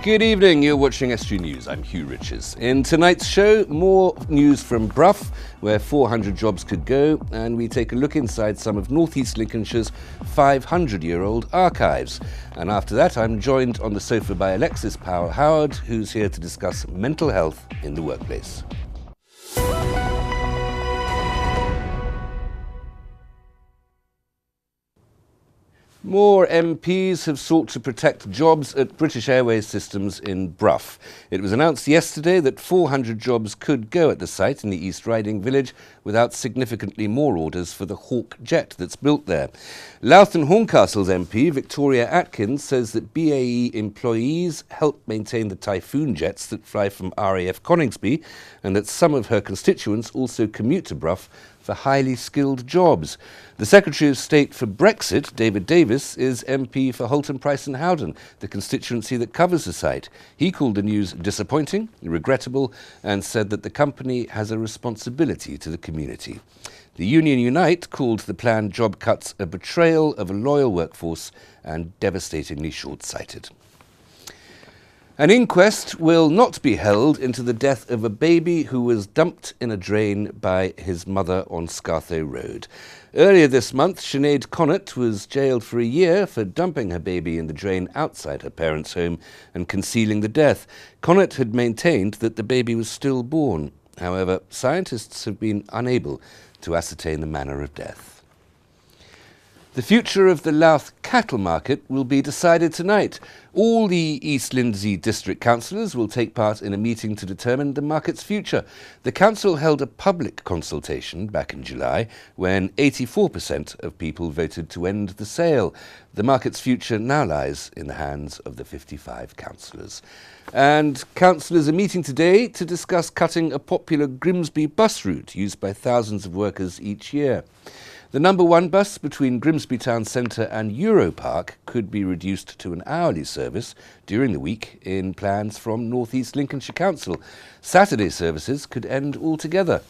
Good evening, you're watching Estuary News. I'm Hugh Riches. In tonight's show, more news from Brough, where 400 jobs could go, and we take a look inside some of North East Lincolnshire's 500-year-old archives. And after that, I'm joined on the sofa by Alexis Powell-Howard, who's here to discuss mental health in the workplace. More MPs have sought to protect jobs at British Airways Systems in Brough. It was announced yesterday that 400 jobs could go at the site in the East Riding village without significantly more orders for the Hawk jet that's built there. Louth and Horncastle's MP, Victoria Atkins, says that BAE employees help maintain the Typhoon jets that fly from RAF Coningsby, and that some of her constituents also commute to Brough for highly skilled jobs. The Secretary of State for Brexit, David Davis, is MP for Holton Price and Howden, the constituency that covers the site. He called the news disappointing, regrettable, and said that the company has a responsibility to the community. The Union Unite called the planned job cuts a betrayal of a loyal workforce and devastatingly short-sighted. An inquest will not be held into the death of a baby who was dumped in a drain by his mother on Scartho Road. Earlier this month, Sinead Connaught was jailed for a year for dumping her baby in the drain outside her parents' home and concealing the death. Connaught had maintained that the baby was stillborn. However, scientists have been unable to ascertain the manner of death. The future of the Louth cattle market will be decided tonight. All the East Lindsey district councillors will take part in a meeting to determine the market's future. The council held a public consultation back in July when 84% of people voted to end the sale. The market's future now lies in the hands of the 55 councillors. And councillors are meeting today to discuss cutting a popular Grimsby bus route used by thousands of workers each year. The number 1 bus between Grimsby Town Centre and Europark could be reduced to an hourly service during the week in plans from North East Lincolnshire Council. Saturday services could end altogether.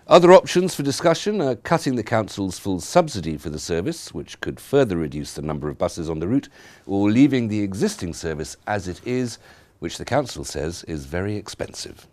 Other options for discussion are cutting the council's full subsidy for the service, which could further reduce the number of buses on the route, or leaving the existing service as it is, which the council says is very expensive.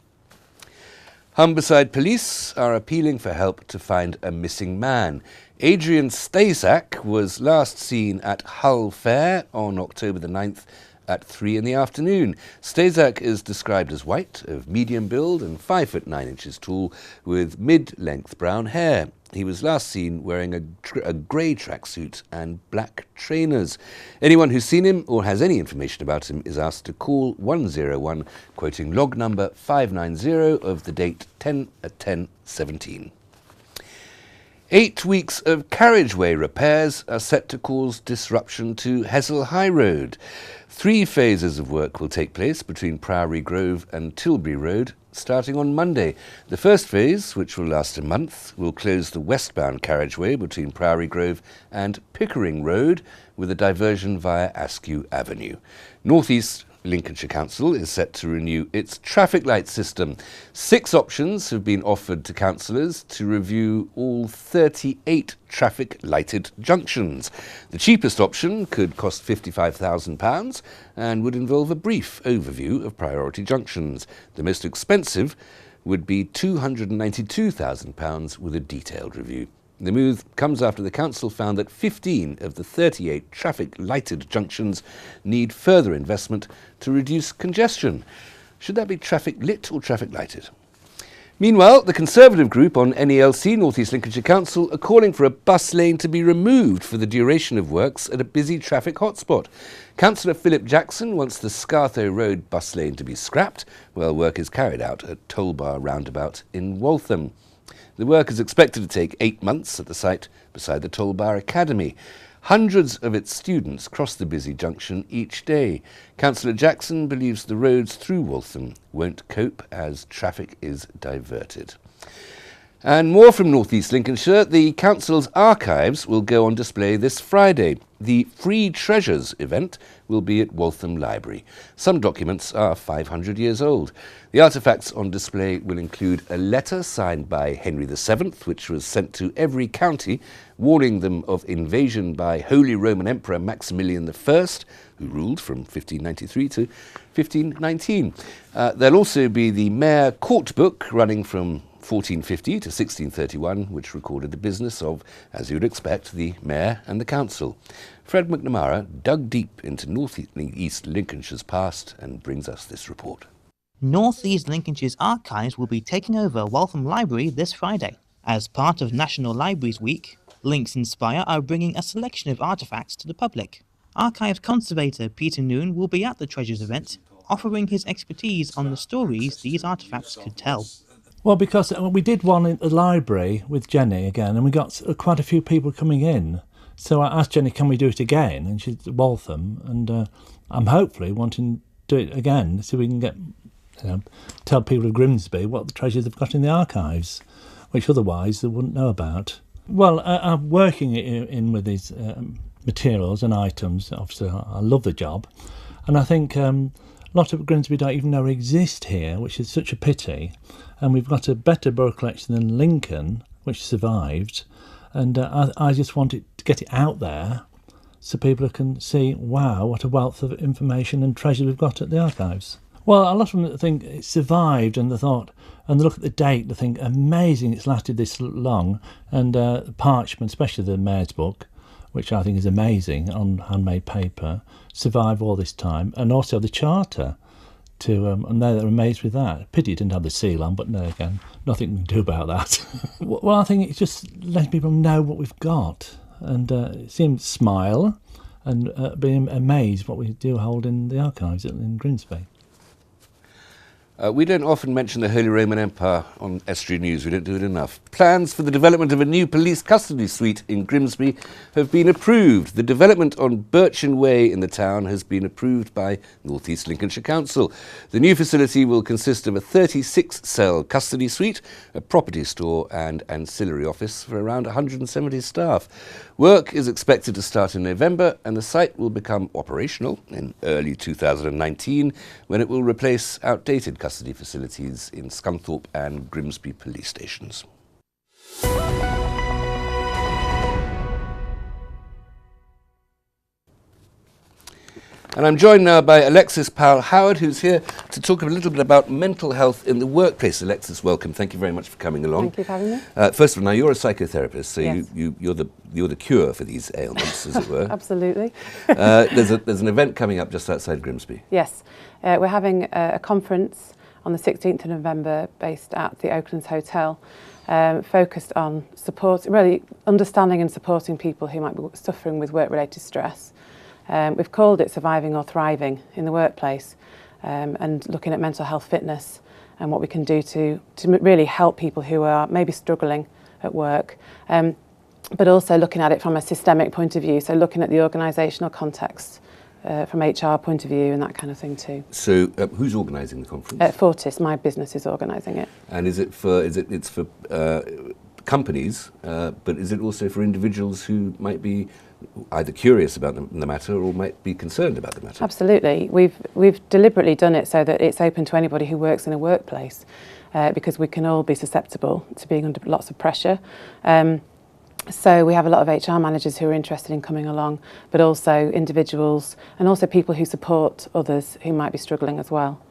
Humberside Police are appealing for help to find a missing man. Adrian Stazak was last seen at Hull Fair on October the 9th at 3 in the afternoon. Stazak is described as white, of medium build and 5 foot 9 inches tall, with mid-length brown hair. He was last seen wearing a grey tracksuit and black trainers. Anyone who's seen him or has any information about him is asked to call 101, quoting log number 590 of the date 10/10/17. 8 weeks of carriageway repairs are set to cause disruption to Hessel High Road. 3 phases of work will take place between Priory Grove and Tilbury Road, starting on Monday. The first phase, which will last a month, will close the westbound carriageway between Priory Grove and Pickering Road with a diversion via Askew Avenue. North East Lincolnshire Council is set to renew its traffic light system. 6 options have been offered to councillors to review all 38 traffic lighted junctions. The cheapest option could cost £55,000 and would involve a brief overview of priority junctions. The most expensive would be £292,000 with a detailed review. The move comes after the council found that 15 of the 38 traffic-lighted junctions need further investment to reduce congestion. Should that be traffic-lit or traffic-lighted? Meanwhile, the Conservative group on NELC, North East Lincolnshire Council, are calling for a bus lane to be removed for the duration of works at a busy traffic hotspot. Councillor Philip Jackson wants the Scartho Road bus lane to be scrapped while work is carried out at Tollbar Roundabout in Waltham. The work is expected to take 8 months at the site beside the Tollbar Academy. Hundreds of its students cross the busy junction each day. Councillor Jackson believes the roads through Waltham won't cope as traffic is diverted. And more from North East Lincolnshire, the council's archives will go on display this Friday. The Free Treasures event will be at Waltham Library. Some documents are 500 years old. The artefacts on display will include a letter signed by Henry VII, which was sent to every county, warning them of invasion by Holy Roman Emperor Maximilian I, who ruled from 1593 to 1519. There'll also be the Mayor Court Book running from 1450 to 1631, which recorded the business of, as you'd expect, the mayor and the council. Fred McNamara dug deep into North East Lincolnshire's past and brings us this report. North East Lincolnshire's archives will be taking over Waltham Library this Friday. As part of National Libraries Week, Links Inspire are bringing a selection of artefacts to the public. Archives conservator Peter Noon will be at the Treasures event, offering his expertise on the stories these artefacts could tell. Well, because we did one in the library with Jenny again, and we got quite a few people coming in. So I asked Jenny, can we do it again? And she's at Waltham, and I'm hopefully wanting to do it again so we can get, tell people of Grimsby what the treasures they've got in the archives, which otherwise they wouldn't know about. Well, I'm working in with these materials and items. Obviously, I love the job, and I think a lot of Grimsby don't even know exist here, which is such a pity. And we've got a better borough collection than Lincoln, which survived, and I just wanted to get it out there so people can see, wow, what a wealth of information and treasure we've got at the archives. Well, a lot of them think it survived, and they thought, and they look at the date, they think, amazing it's lasted this long, and parchment, especially the Mayor's book, which I think is amazing on handmade paper, survived all this time, and also the charter. And they're amazed with that. Pity it didn't have the seal on, but no, again, nothing we can do about that. Well, I think it just lets people know what we've got, and it seems smile and be amazed what we do hold in the archives in Grimsby. We don't often mention the Holy Roman Empire on Estuary News. We don't do it enough. Plans for the development of a new police custody suite in Grimsby have been approved. The development on Birchin Way in the town has been approved by North East Lincolnshire Council. The new facility will consist of a 36-cell custody suite, a property store and ancillary office for around 170 staff. Work is expected to start in November, and the site will become operational in early 2019, when it will replace outdated custody facilities in Scunthorpe and Grimsby police stations. And I'm joined now by Alexis Powell-Howard, who's here to talk a little bit about mental health in the workplace. Alexis, welcome. Thank you very much for coming along. Thank you for having me. First of all, now you're a psychotherapist, so yes. you're the cure for these ailments, as it were. Absolutely. There's an event coming up just outside Grimsby. Yes, we're having a conference on the 16th of November based at the Oaklands Hotel, focused on really understanding and supporting people who might be suffering with work-related stress. We've called it Surviving or Thriving in the Workplace, and looking at mental health fitness and what we can do to really help people who are maybe struggling at work, but also looking at it from a systemic point of view, so looking at the organisational context from HR point of view and that kind of thing too. So who's organising the conference? Fortis, my business, is organising it. And it's for companies, but is it also for individuals who might be either curious about the matter or might be concerned about the matter? Absolutely. We've deliberately done it so that it's open to anybody who works in a workplace, because we can all be susceptible to being under lots of pressure. So we have a lot of HR managers who are interested in coming along, but also individuals and also people who support others who might be struggling as well.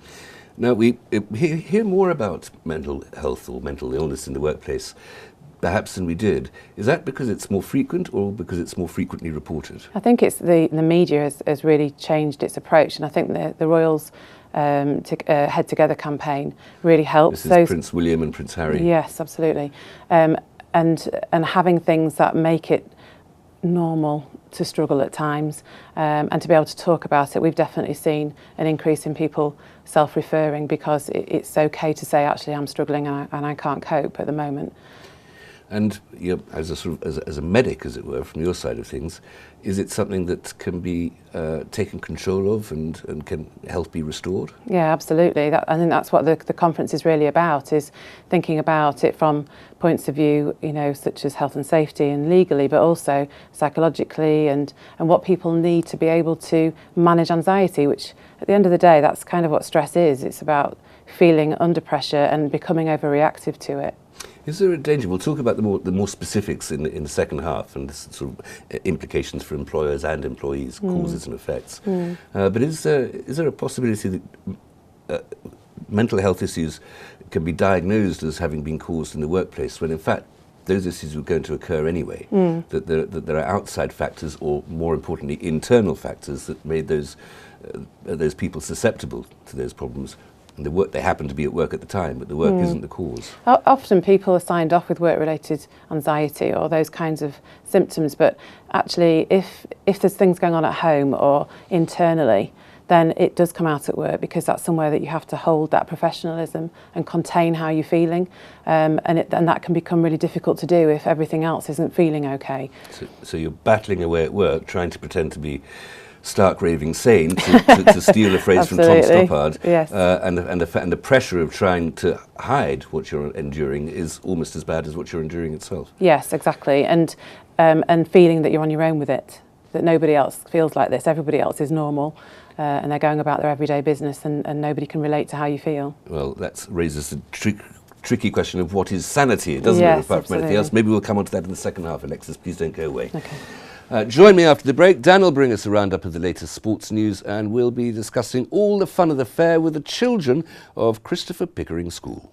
Now, we hear more about mental health or mental illness in the workplace perhaps than we did. Is that because it's more frequent or because it's more frequently reported? I think it's the media has really changed its approach, and I think the Royals Head Together campaign really helps. This is Prince William and Prince Harry. Yes, absolutely. And having things that make it normal to struggle at times, and to be able to talk about it. We've definitely seen an increase in people self-referring because it's okay to say, actually, I'm struggling and I can't cope at the moment. And as a sort of as a medic, as it were, from your side of things, is it something that can be taken control of and can health be restored? Yeah, absolutely. I think that's what the conference is really about, is thinking about it from points of view, such as health and safety and legally, but also psychologically and what people need to be able to manage anxiety, which at the end of the day, that's kind of what stress is. It's about feeling under pressure and becoming overreactive to it. Is there a danger? We'll talk about the more specifics in the second half and the sort of implications for employers and employees, causes and effects. But is there a possibility that mental health issues can be diagnosed as having been caused in the workplace when in fact those issues were going to occur anyway? That there are outside factors, or more importantly, internal factors that made those people susceptible to those problems. And they happen to be at work at the time, but the work isn't the cause. Often people are signed off with work-related anxiety or those kinds of symptoms, but actually if there's things going on at home or internally, then it does come out at work, because that's somewhere that you have to hold that professionalism and contain how you're feeling, and that can become really difficult to do if everything else isn't feeling okay. So you're battling away at work, trying to pretend to be stark raving sane, to steal a phrase from Tom Stoppard, yes. And the pressure of trying to hide what you're enduring is almost as bad as what you're enduring itself. Yes, exactly, and feeling that you're on your own with it, that nobody else feels like this, everybody else is normal, and they're going about their everyday business, and nobody can relate to how you feel. Well, that raises the tricky question of what is sanity, doesn't it, apart from anything else? Maybe we'll come on to that in the second half. Alexis, please don't go away. Okay. Join me after the break. Dan will bring us a roundup of the latest sports news, and we'll be discussing all the fun of the fair with the children of Christopher Pickering School.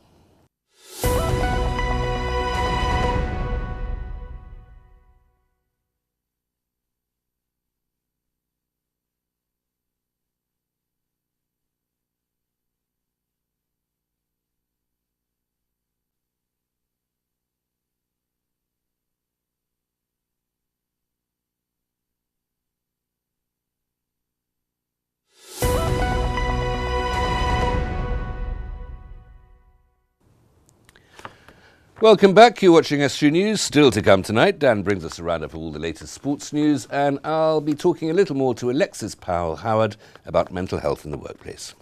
Welcome back. You're watching Estuary News. Still to come tonight, Dan brings us a roundup of all the latest sports news, and I'll be talking a little more to Alexis Powell-Howard about mental health in the workplace.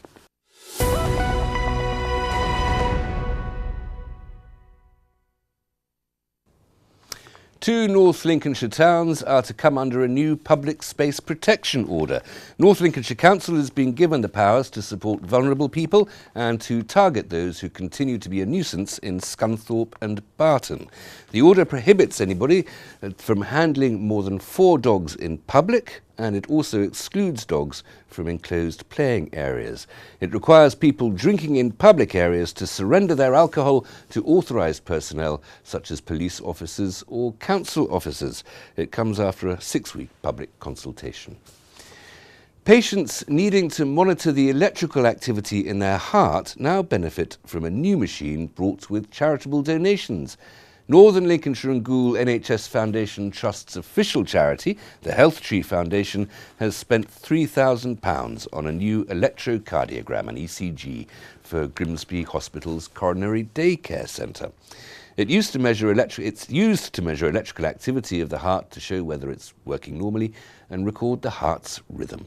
Two North Lincolnshire towns are to come under a new public space protection order. North Lincolnshire Council has been given the powers to support vulnerable people and to target those who continue to be a nuisance in Scunthorpe and Barton. The order prohibits anybody from handling more than 4 dogs in public, and it also excludes dogs from enclosed playing areas. It requires people drinking in public areas to surrender their alcohol to authorised personnel such as police officers or council officers. It comes after a 6-week public consultation. Patients needing to monitor the electrical activity in their heart now benefit from a new machine brought with charitable donations. Northern Lincolnshire and Goole NHS Foundation Trust's official charity, the Health Tree Foundation, has spent £3,000 on a new electrocardiogram, an ECG, for Grimsby Hospital's Coronary Daycare Centre. It's used to measure electrical activity of the heart to show whether it's working normally and record the heart's rhythm.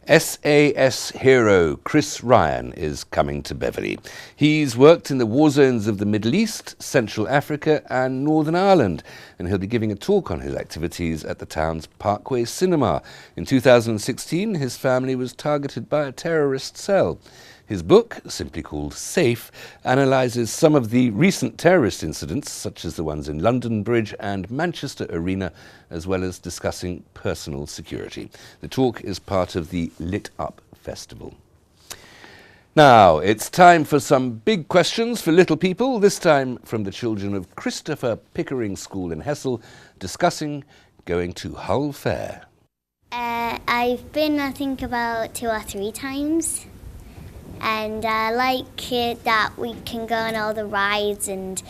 SAS hero Chris Ryan is coming to Beverley. He's worked in the war zones of the Middle East, Central Africa and Northern Ireland, and he'll be giving a talk on his activities at the town's Parkway Cinema. In 2016, his family was targeted by a terrorist cell. His book, simply called Safe, analyses some of the recent terrorist incidents, such as the ones in London Bridge and Manchester Arena, as well as discussing personal security. The talk is part of the Lit Up Festival. Now, it's time for some big questions for little people, this time from the children of Christopher Pickering School in Hessel, discussing going to Hull Fair. I've been, I think, about 2 or 3 times. And I like it that we can go on all the rides, and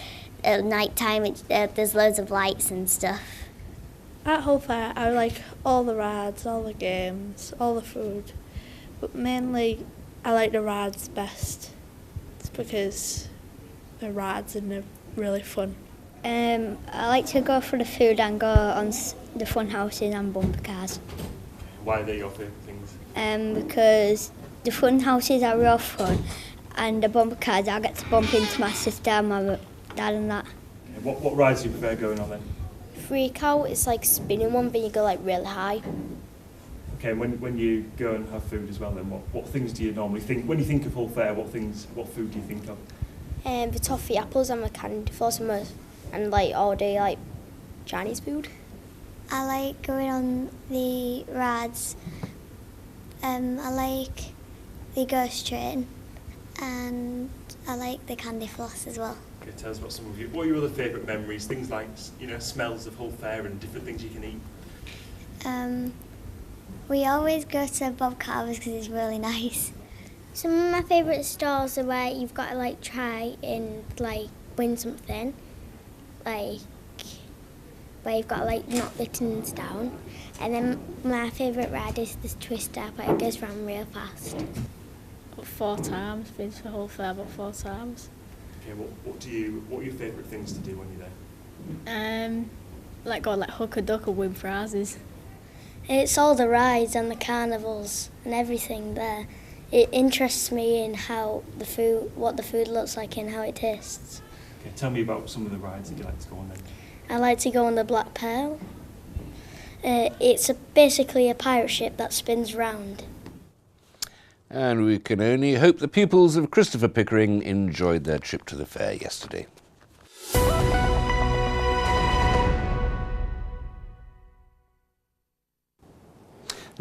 at night time there's loads of lights and stuff. At Hull Fair I like all the rides, all the games, all the food, but mainly I like the rides best. It's because the rides are really fun. I like to go for the food and go on the fun houses and bumper cars. Why are they your favourite things? Because the fun houses are real fun, and the bumper cars I get to bump into my sister and my dad and that. Okay, what rides do you prefer going on then? Freak out, it's like spinning one, but you go like really high. Okay, and when you go and have food as well, then what things do you normally think when you think of Hull Fair? What food do you think of? The toffee apples and the candy floss and like all day like Chinese food. I like going on the rides. I like the ghost train, and I like the candy floss as well. Okay, tell us about what are your other favourite memories? Things like smells of Hull Fair and different things you can eat. We always go to Bob Carver's because it's really nice. Some of my favourite stalls are where you've got to like try and like win something, like where you've got to like knock the tins down. And then my favourite ride is this twister, but it goes round real fast. 4 times, been to the Hull Fair about 4 times. Okay, what are your favourite things to do when you're there? Like go like hook a duck or win prizes. It's all the rides and the carnivals and everything there. It interests me in what the food looks like and how it tastes. Okay, tell me about some of the rides that you like to go on then. I like to go on the Black Pearl. It's basically a pirate ship that spins round. And we can only hope the pupils of Christopher Pickering enjoyed their trip to the fair yesterday.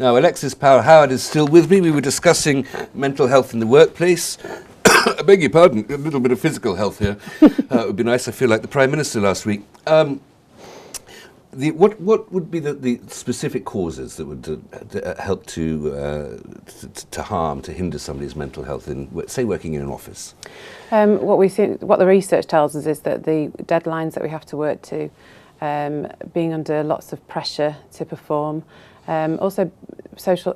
Now, Alexis Powell-Howard is still with me. We were discussing mental health in the workplace. I beg your pardon, a little bit of physical health here. It would be nice, I feel like the Prime Minister last week. What would be the specific causes that would help to harm, to hinder somebody's mental health in, say, working in an office? What the research tells us is that the deadlines that we have to work to, being under lots of pressure to perform, also social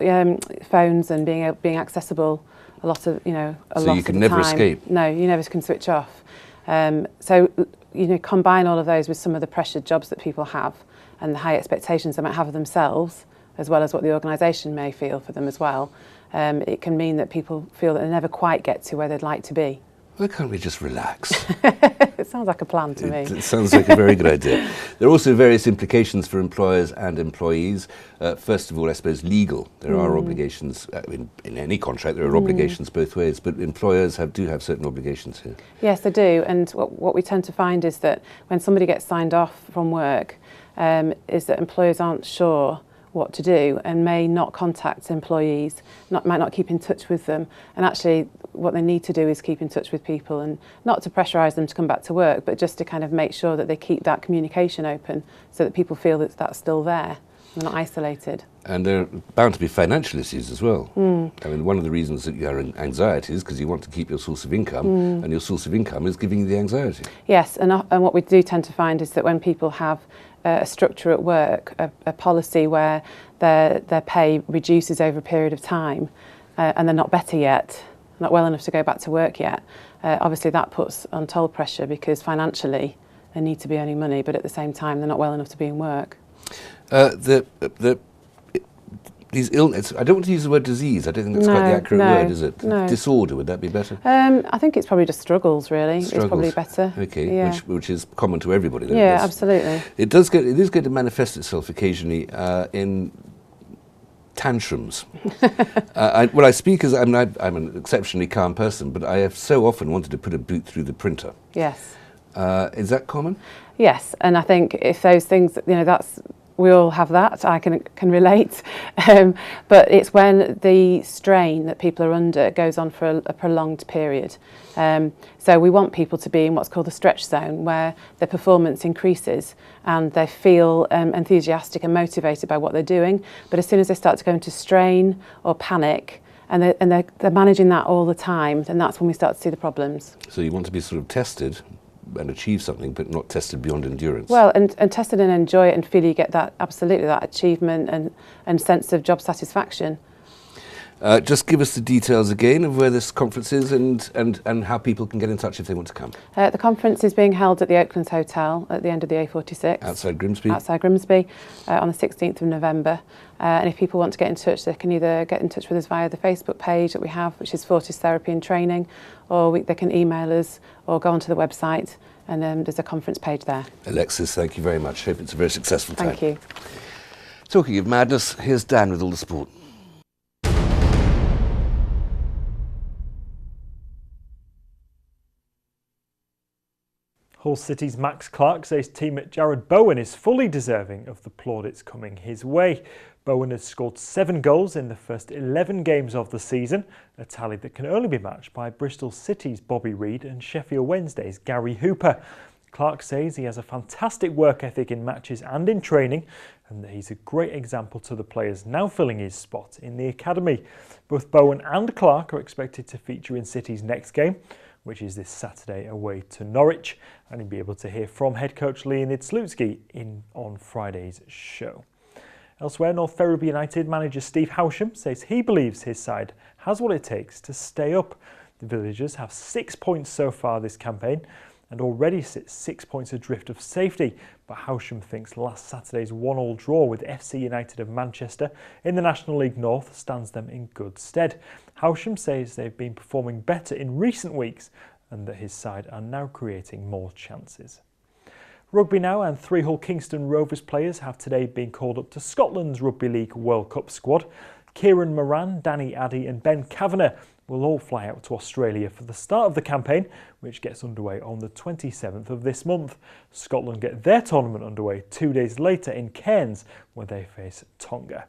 phones and being accessible a lot of So you can never escape. No, you never can switch off. So combine all of those with some of the pressured jobs that people have and the high expectations they might have of themselves, as well as what the organisation may feel for them as well. It can mean that people feel that they never quite get to where they'd like to be. Why can't we just relax? It sounds like a plan to me. It sounds like a very good idea. There are also various implications for employers and employees. First of all, I suppose legal. There are obligations, in any contract there are obligations both ways, but employers do have certain obligations here. Yes, they do. And what we tend to find is that when somebody gets signed off from work, is that employers aren't sure what to do and may not contact employees, might not keep in touch with them. And actually what they need to do is keep in touch with people, and not to pressurise them to come back to work, but just to kind of make sure that they keep that communication open so that people feel that that's still there, they're not isolated. And there are bound to be financial issues as well. I mean, one of the reasons that you are in anxiety is because you want to keep your source of income, and your source of income is giving you the anxiety. Yes, and what we do tend to find is that when people have a structure at work, a policy where their pay reduces over a period of time, and they're not better yet, not well enough to go back to work yet, obviously that puts untold pressure because financially they need to be earning money, but at the same time they're not well enough to be in work. These illness, I don't want to use the word disease, I don't think that's quite the accurate word, is it? No. Disorder, would that be better? I think it's probably just struggles, really. Struggles. It's probably better. Okay, yeah. which is common to everybody. Though, Yeah, absolutely. It is going to manifest itself occasionally in tantrums. I speak as I'm an exceptionally calm person, but I have so often wanted to put a boot through the printer. Yes. Is that common? Yes, and I think if those things, we all have that, I can relate, but it's when the strain that people are under goes on for a prolonged period. So we want people to be in what's called the stretch zone, where their performance increases and they feel enthusiastic and motivated by what they're doing, but as soon as they start to go into strain or panic, and they're managing that all the time, then that's when we start to see the problems. So you want to be sort of tested and achieve something, but not tested beyond endurance. Well, and tested and enjoy it and feel you get that, absolutely, that achievement and sense of job satisfaction. Just give us the details again of where this conference is and how people can get in touch if they want to come. The conference is being held at the Oaklands Hotel at the end of the A46. Outside Grimsby? Outside Grimsby on the 16th of November. And if people want to get in touch, they can either get in touch with us via the Facebook page that we have, which is Fortis Therapy and Training, or they can email us or go onto the website, and there's a conference page there. Alexis, thank you very much. Hope it's a very successful time. Thank you. Talking of madness, here's Dan with all the sport. Hull City's Max Clark says teammate Jared Bowen is fully deserving of the plaudits coming his way. Bowen has scored 7 goals in the first 11 games of the season, a tally that can only be matched by Bristol City's Bobby Reid and Sheffield Wednesday's Gary Hooper. Clark says he has a fantastic work ethic in matches and in training, and that he's a great example to the players now filling his spot in the academy. Both Bowen and Clark are expected to feature in City's next game, which is this Saturday away to Norwich, and you'll be able to hear from head coach Leonid Slutsky on Friday's show. Elsewhere, North Ferriby United manager Steve Howsham says he believes his side has what it takes to stay up. The Villagers have 6 points so far this campaign and already sit 6 points adrift of safety, but Howsham thinks last Saturday's 1-1 draw with FC United of Manchester in the National League North stands them in good stead. Howsham says they've been performing better in recent weeks and that his side are now creating more chances. Rugby now, and 3 Hull Kingston Rovers players have today been called up to Scotland's Rugby League World Cup squad. Kieran Moran, Danny Addy and Ben Kavanagh will all fly out to Australia for the start of the campaign, which gets underway on the 27th of this month. Scotland get their tournament underway 2 days later in Cairns, where they face Tonga.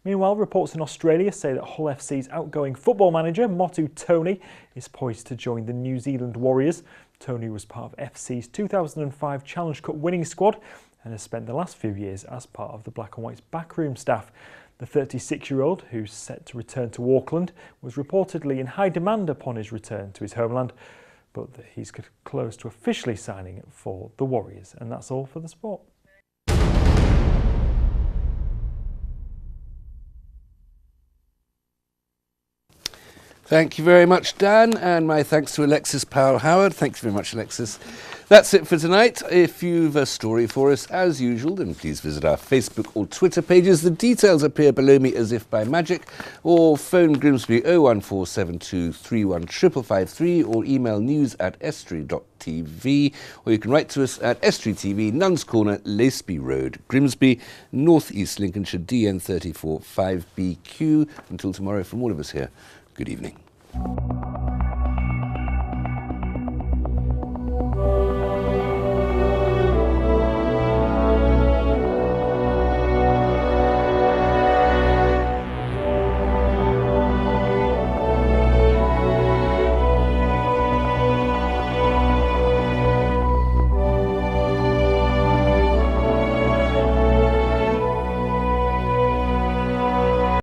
Meanwhile, reports in Australia say that Hull FC's outgoing football manager, Motu Tony, is poised to join the New Zealand Warriors. Tony was part of FC's 2005 Challenge Cup winning squad and has spent the last few years as part of the Black and White's backroom staff. The 36-year-old, who's set to return to Auckland, was reportedly in high demand upon his return to his homeland, but he's close to officially signing for the Warriors. And that's all for the sport. Thank you very much, Dan, and my thanks to Alexis Powell-Howard. Thanks very much, Alexis. That's it for tonight. If you've a story for us, as usual, then please visit our Facebook or Twitter pages. The details appear below me as if by magic, or phone Grimsby 01472 31553 or email news@estuary.tv, or you can write to us at Estuary TV, Nuns Corner, Laceby Road, Grimsby, North East Lincolnshire, DN34 5BQ. Until tomorrow, from all of us here, good evening.